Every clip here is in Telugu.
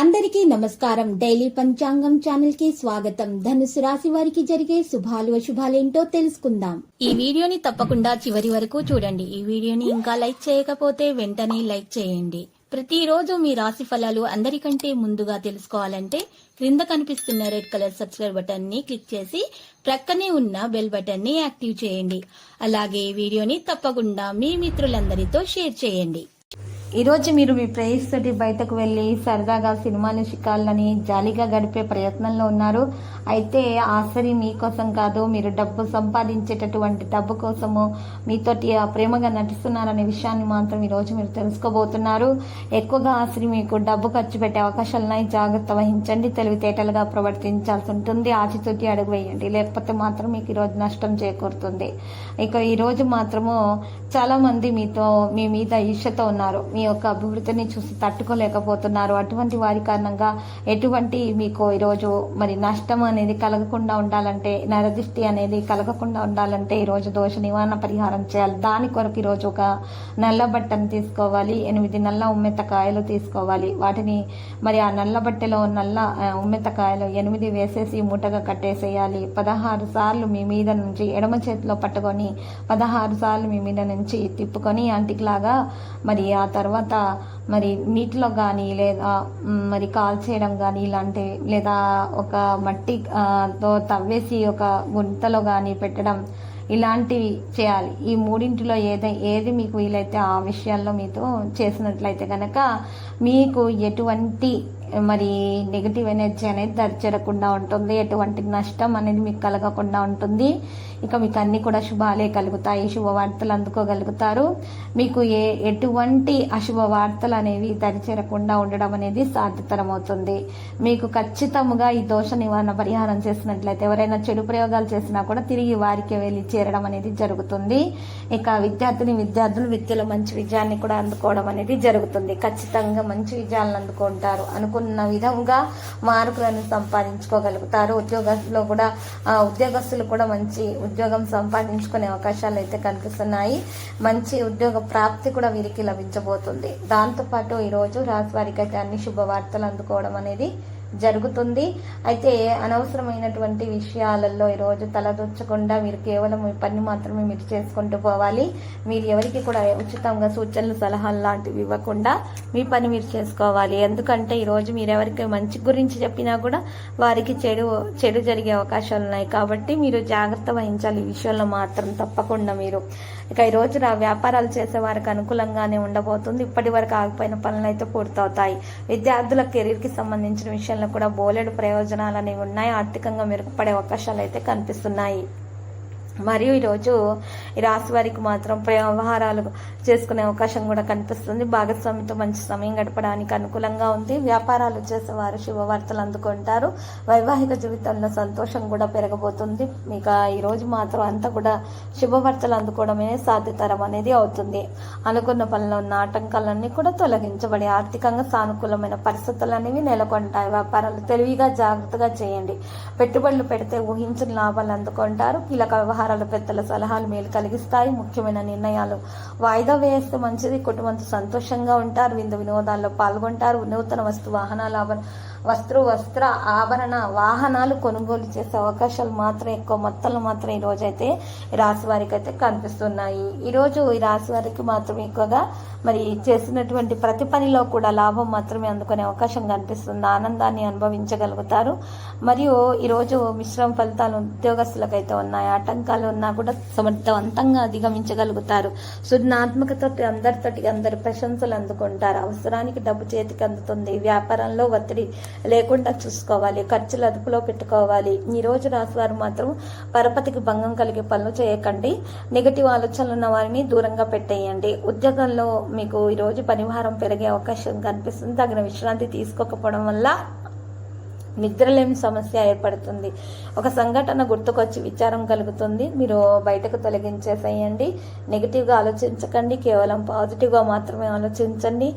అందరికీ నమస్కారం. డైలీ పంచాంగం ఛానల్ కి స్వాగతం. ధనుసు రాశి వారికి జరిగే శుభాలు అశుభాలేంటో తెలుసుకుందాం. ఈ వీడియోని తప్పకుండా చివరి వరకు చూడండి. ఈ వీడియోని ఇంకా లైక్ చేయకపోతే వెంటనే లైక్ చేయండి. ప్రతిరోజు మీ రాశి ఫలాలు అందరికంటే ముందుగా తెలుసుకోవాలంటే క్రింద కనిపిస్తున్న రెడ్ కలర్ సబ్స్క్రైబ్ బటన్ ని క్లిక్ చేసి ప్రక్కనే ఉన్న బెల్ బటన్ ని యాక్టివ్ చేయండి. అలాగే ఈ వీడియోని తప్పకుండా మీ మిత్రులందరితో షేర్ చేయండి. ఈరోజు మీరు మీ ప్రేయస్ తోటి బయటకు వెళ్ళి సరదాగా సినిమాలు షికార్లని జాలీగా గడిపే ప్రయత్నంలో ఉన్నారు. అయితే ఆసరి మీకోసం కాదు, మీరు డబ్బు సంపాదించేటటువంటి డబ్బు కోసము మీతోటి ప్రేమగా నటిస్తున్నారనే విషయాన్ని మాత్రం ఈరోజు మీరు తెలుసుకోబోతున్నారు. ఎక్కువగా ఆసరి మీకు డబ్బు ఖర్చు పెట్టే అవకాశాలున్నాయి. జాగ్రత్త వహించండి. తెలివితేటలుగా ప్రవర్తించాల్సి ఉంటుంది. ఆచితూచి అడుగు వేయండి, లేకపోతే మాత్రం మీకు ఈరోజు నష్టం చేకూరుతుంది. ఇక ఈరోజు మాత్రము చాలా మంది మీ మీద ఈర్ష్యతో ఉన్నారు. మీ యొక్క అభివృద్ధిని చూసి తట్టుకోలేకపోతున్నారు. అటువంటి వారి కారణంగా ఎటువంటి మీకు ఈరోజు మరి నష్టం అనేది కలగకుండా ఉండాలంటే, నరదిష్టి అనేది కలగకుండా ఉండాలంటే ఈరోజు దోష నివారణ పరిహారం చేయాలి. దాని కొరకు ఈరోజు ఒక నల్ల బట్టను తీసుకోవాలి. 8 నల్ల ఉమ్మెత్తకాయలు తీసుకోవాలి. వాటిని మరి ఆ నల్ల బట్టెలో నల్ల ఉమ్మెత్తకాయలు 8 వేసేసి మూటగా కట్టేసేయాలి. 16 సార్లు మీ మీద నుంచి ఎడమ చేతిలో పట్టుకొని 16 సార్లు మీ మీద నుంచి తిప్పుకొని అంటికిలాగా మరి ఆ తర్వాత మరి నీటిలో కానీ లేదా మరి కాల్చేయడం కానీ ఇలాంటి, లేదా ఒక మట్టితో తవ్వేసి ఒక గుంతలో కానీ పెట్టడం, ఇలాంటివి చేయాలి. ఈ మూడింటిలో ఏది మీకు వీలైతే ఆ విషయాల్లో మీతో చేసినట్లయితే కనుక మీకు ఎటువంటి మరి నెగిటివ్ ఎనర్జీ అనేది దరిచేరకుండా ఉంటుంది. ఎటువంటి నష్టం అనేది మీకు కలగకుండా ఉంటుంది. ఇక మీకు అన్ని కూడా శుభాలే కలుగుతాయి. శుభవార్తలు అందుకోగలుగుతారు. మీకు ఎటువంటి అశుభ వార్తలు అనేవి దరిచేరకుండా ఉండడం అనేది సాధ్యతరం అవుతుంది. మీకు ఖచ్చితంగా ఈ దోష నివారణ పరిహారం చేసినట్లయితే ఎవరైనా చెడు ప్రయోగాలు చేసినా కూడా తిరిగి వారికి వెళ్ళి చేరడం అనేది జరుగుతుంది. ఇక విద్యార్థులు విద్యలో మంచి విజయాన్ని కూడా అందుకోవడం అనేది జరుగుతుంది. ఖచ్చితంగా మంచి విజయాలను అందుకుంటారు. అనుకున్న విధంగా మార్కులను సంపాదించుకోగలుగుతారు. ఉద్యోగస్తులు కూడా మంచి ఉద్యోగం సంపాదించుకునే అవకాశాలు అయితే కనిపిస్తున్నాయి. మంచి ఉద్యోగ ప్రాప్తి కూడా వీరికి లభించబోతుంది. దాంతోపాటు ఈరోజు రాశి వారికి అయితే అన్ని శుభవార్తలు అందుకోవడం అనేది జరుగుతుంది. అయితే అనవసరమైనటువంటి విషయాలలో ఈరోజు తలదొచ్చకుండా మీరు కేవలం మీ పని మాత్రమే మీరు చేసుకుంటూ పోవాలి. మీరు ఎవరికి కూడా ఉచితంగా సూచనలు సలహాలు లాంటివి ఇవ్వకుండా మీ పని మీరు చేసుకోవాలి. ఎందుకంటే ఈరోజు మీరు ఎవరికి మంచి గురించి చెప్పినా కూడా వారికి చెడు జరిగే అవకాశాలు ఉన్నాయి. కాబట్టి మీరు జాగ్రత్త వహించాలి ఈ విషయంలో మాత్రం తప్పకుండా. మీరు ఇక ఈరోజు వ్యాపారాలు చేసే వారికి అనుకూలంగానే ఉండబోతుంది. ఇప్పటి వరకు ఆగిపోయిన పనులు అయితే పూర్తవుతాయి. విద్యార్థుల కెరీర్కి సంబంధించిన విషయంలో కూడా బోలెడు ప్రయోజనాలు అనేవి ఉన్నాయి. ఆర్థికంగా మెరుగుపడే అవకాశాలు అయితే కనిపిస్తున్నాయి. మరియు ఈరోజు ఈ రాశి వారికి మాత్రం వ్యవహారాలు చేసుకునే అవకాశం కూడా కనిపిస్తుంది. భాగస్వామితో మంచి సమయం గడపడానికి అనుకూలంగా ఉంది. వ్యాపారాలు చేసేవారు శుభవార్తలు అందుకుంటారు. వైవాహిక జీవితంలో సంతోషం కూడా పెరగబోతుంది. ఇక ఈరోజు మాత్రం అంతా కూడా శుభవార్తలు అందుకోవడమే సాధ్యతరం అనేది అవుతుంది. అనుకున్న పనిలో ఉన్న ఆటంకాలన్నీ కూడా తొలగించబడి ఆర్థికంగా సానుకూలమైన పరిస్థితులు అనేవి నెలకొంటాయి. వ్యాపారాలు తెలివిగా జాగ్రత్తగా చేయండి. పెట్టుబడులు పెడితే ఊహించిన లాభాలు అందుకుంటారు. కీలక వ్యవహారాలు పెద్దల సలహాలు మేలు కలిగిస్తాయి. ముఖ్యమైన నిర్ణయాలు వాయిదా వేస్తే మంచిది. కుటుంబంతో సంతోషంగా ఉంటారు. వినోదాల్లో పాల్గొంటారు. నూతన వస్త్ర ఆభరణ వాహనాలు కొనుగోలు చేసే అవకాశాలు మాత్రం ఎక్కువ మొత్తంలో మాత్రం ఈ రోజైతే ఈ రాశి వారికి అయితే కనిపిస్తున్నాయి. ఈరోజు ఈ రాశి వారికి మాత్రం ఎక్కువగా మరి చేసినటువంటి ప్రతి పనిలో కూడా లాభం మాత్రమే అందుకునే అవకాశం కనిపిస్తుంది. ఆనందాన్ని అనుభవించగలుగుతారు. మరియు ఈరోజు మిశ్రమ ఫలితాలు ఉద్యోగస్తులకైతే ఉన్నాయి. ఆటంకాలు ఉన్నా కూడా సమర్థవంతంగా అధిగమించగలుగుతారు. సృజనాత్మకత అందరి ప్రశంసలు అందుకుంటారు. అవసరానికి డబ్బు చేతికి అందుతుంది. వ్యాపారంలో ఒత్తిడి లేకుండా చూసుకోవాలి. ఖర్చులు అదుపులో పెట్టుకోవాలి. ఈ రోజు రాశివారు మాత్రం పరపతికి భంగం కలిగే పనులు చేయకండి. నెగటివ్ ఆలోచనలు ఉన్న వారిని దూరంగా పెట్టేయండి. ఉద్యోగంలో మీకు ఈరోజు పనిభారం పెరిగే అవకాశం కనిపిస్తుంది. తగిన విశ్రాంతి తీసుకోకపోవడం వల్ల నిద్రలేమి సమస్య ఏర్పడుతుంది. ఒక సంఘటన గుర్తుకొచ్చి విచారం కలుగుతుంది. మీరు బయటకు తొలగించేసేయండి. నెగిటివ్గా ఆలోచించకండి, కేవలం పాజిటివ్గా మాత్రమే ఆలోచించండి.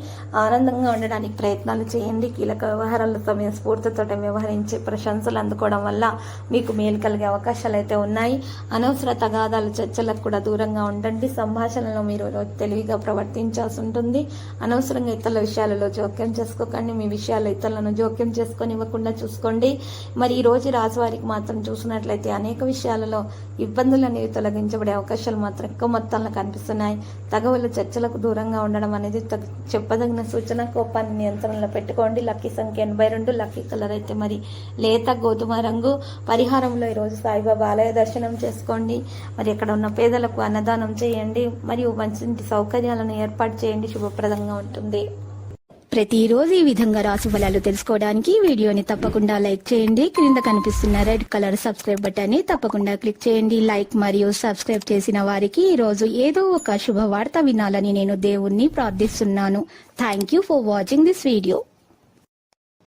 ఆనందంగా ఉండడానికి ప్రయత్నాలు చేయండి. కీలక వ్యవహారాల సమయస్ఫూర్తితో వ్యవహరించి ప్రశంసలు అందుకోవడం వల్ల మీకు మేలు కలిగే అవకాశాలు అయితే ఉన్నాయి. అనవసర తగాదాలు చర్చలకు కూడా దూరంగా ఉండండి. సంభాషణలో మీరు తెలివిగా ప్రవర్తించాల్సి ఉంటుంది. అనవసరంగా ఇతరుల విషయాలలో జోక్యం చేసుకోకండి. మీ విషయాల్లో ఇతరులను జోక్యం చేసుకొని ఇవ్వకుండా చూసుకోండి. మరి ఈ రోజు రాశి వారికి మాత్రం చూసినట్లయితే అనేక విషయాలలో ఇబ్బందులు అనేవి తొలగించబడే అవకాశాలు మాత్రం ఎక్కువ మొత్తంలో కనిపిస్తున్నాయి. తగవుల చర్చలకు దూరంగా ఉండడం అనేది చెప్పదగిన సూచన. కోపాన్ని నియంత్రణలో పెట్టుకోండి. లక్కీ సంఖ్య 82. లక్కీ కలర్ అయితే మరి లేత గోధుమ రంగు. పరిహారంలో ఈరోజు సాయిబాబా ఆలయ దర్శనం చేసుకోండి. మరి అక్కడ ఉన్న పేదలకు అన్నదానం చేయండి. మరియు మంచి సౌకర్యాలను ఏర్పాటు చేయండి. శుభప్రదంగా ఉంటుంది. ప్రతిరోజు ఈ విధంగా రాశి ఫలాలు తెలుసుకోవడానికి వీడియోని తప్పకుండా లైక్ చేయండి. క్రింద కనిపిస్తున్న రెడ్ కలర్ సబ్స్క్రైబ్ బటన్ ని తప్పకుండా క్లిక్ చేయండి. లైక్ మరియు సబ్స్క్రైబ్ చేసిన వారికి ఈ రోజు ఏదో ఒక శుభవార్త వినాలని నేను దేవుణ్ణి ప్రార్థిస్తున్నాను. Thank you for watching this video.